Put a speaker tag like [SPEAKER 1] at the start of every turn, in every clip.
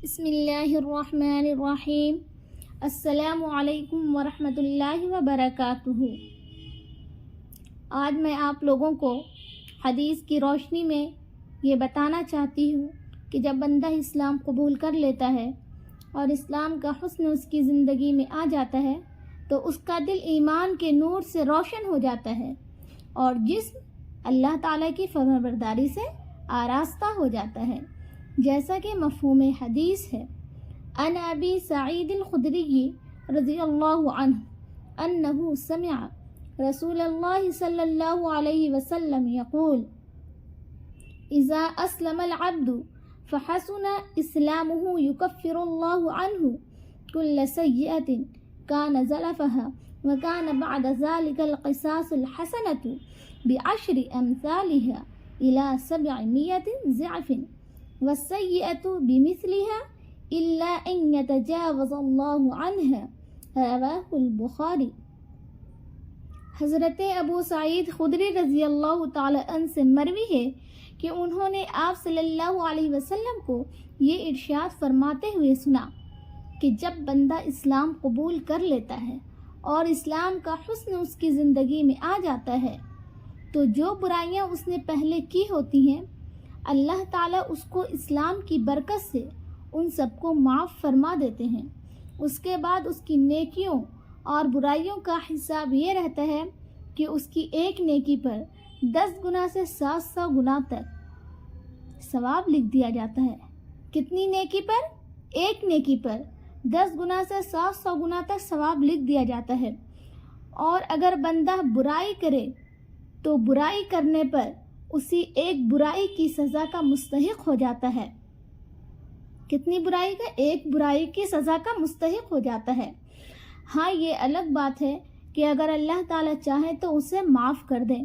[SPEAKER 1] بسم اللہ الرحمن الرحیم۔ السلام علیکم ورحمۃ اللہ وبرکاتہ۔ آج میں آپ لوگوں کو حدیث کی روشنی میں یہ بتانا چاہتی ہوں کہ جب بندہ اسلام قبول کر لیتا ہے اور اسلام کا حسن اس کی زندگی میں آ جاتا ہے تو اس کا دل ایمان کے نور سے روشن ہو جاتا ہے اور جسم اللہ تعالیٰ کی فرمانبرداری سے آراستہ ہو جاتا ہے، جیسا کہ مفہوم حدیث ہے۔ عن ابی سعید الخدری رضی اللہ عنہ انہ سمع رسول اللہ صلی اللہ علیہ وسلم یقول اذا اسلم العبد فحسن اسلامه يكفر الله عنه كل سيئة كان زلفها وكان بعد ذلك القصاص الحسنة بعشر أمثالها إلى 700 ضعف والسيئة بمثلها إلا أن يتجاوز الله عنها رواه البخاری۔ حضرت ابو سعید خدری رضی اللہ تعالی عنہ سے مروی ہے کہ انہوں نے آپ صلی اللہ علیہ وسلم کو یہ ارشاد فرماتے ہوئے سنا کہ جب بندہ اسلام قبول کر لیتا ہے اور اسلام کا حسن اس کی زندگی میں آ جاتا ہے تو جو برائیاں اس نے پہلے کی ہوتی ہیں اللہ تعالیٰ اس کو اسلام کی برکت سے ان سب کو معاف فرما دیتے ہیں۔ اس کے بعد اس کی نیکیوں اور برائیوں کا حساب یہ رہتا ہے کہ اس کی ایک نیکی پر 10 گنا سے 700 گنا تک ثواب لکھ دیا جاتا ہے۔ کتنی نیکی پر؟ ایک نیکی پر 10 گنا سے 700 گنا تک ثواب لکھ دیا جاتا ہے۔ اور اگر بندہ برائی کرے تو برائی کرنے پر اسی ایک برائی کی سزا کا مستحق ہو جاتا ہے۔ کتنی برائی کا؟ ایک برائی کی سزا کا مستحق ہو جاتا ہے۔ ہاں، یہ الگ بات ہے کہ اگر اللہ تعالیٰ چاہے تو اسے معاف کر دیں۔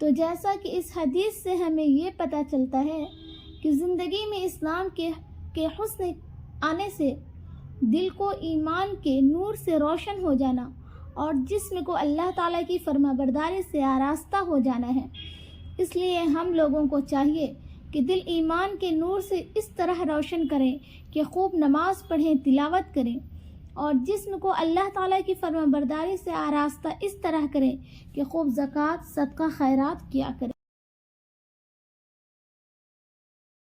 [SPEAKER 1] تو جیسا کہ اس حدیث سے ہمیں یہ پتہ چلتا ہے کہ زندگی میں اسلام کے حسن آنے سے دل کو ایمان کے نور سے روشن ہو جانا اور جسم کو اللہ تعالیٰ کی فرمانبرداری سے آراستہ ہو جانا ہے۔ اس لیے ہم لوگوں کو چاہیے کہ دل ایمان کے نور سے اس طرح روشن کریں کہ خوب نماز پڑھیں، تلاوت کریں اور جسم کو اللہ تعالیٰ کی فرمانبرداری سے آراستہ اس طرح کریں کہ خوب زکوٰۃ، صدقہ، خیرات کیا کریں۔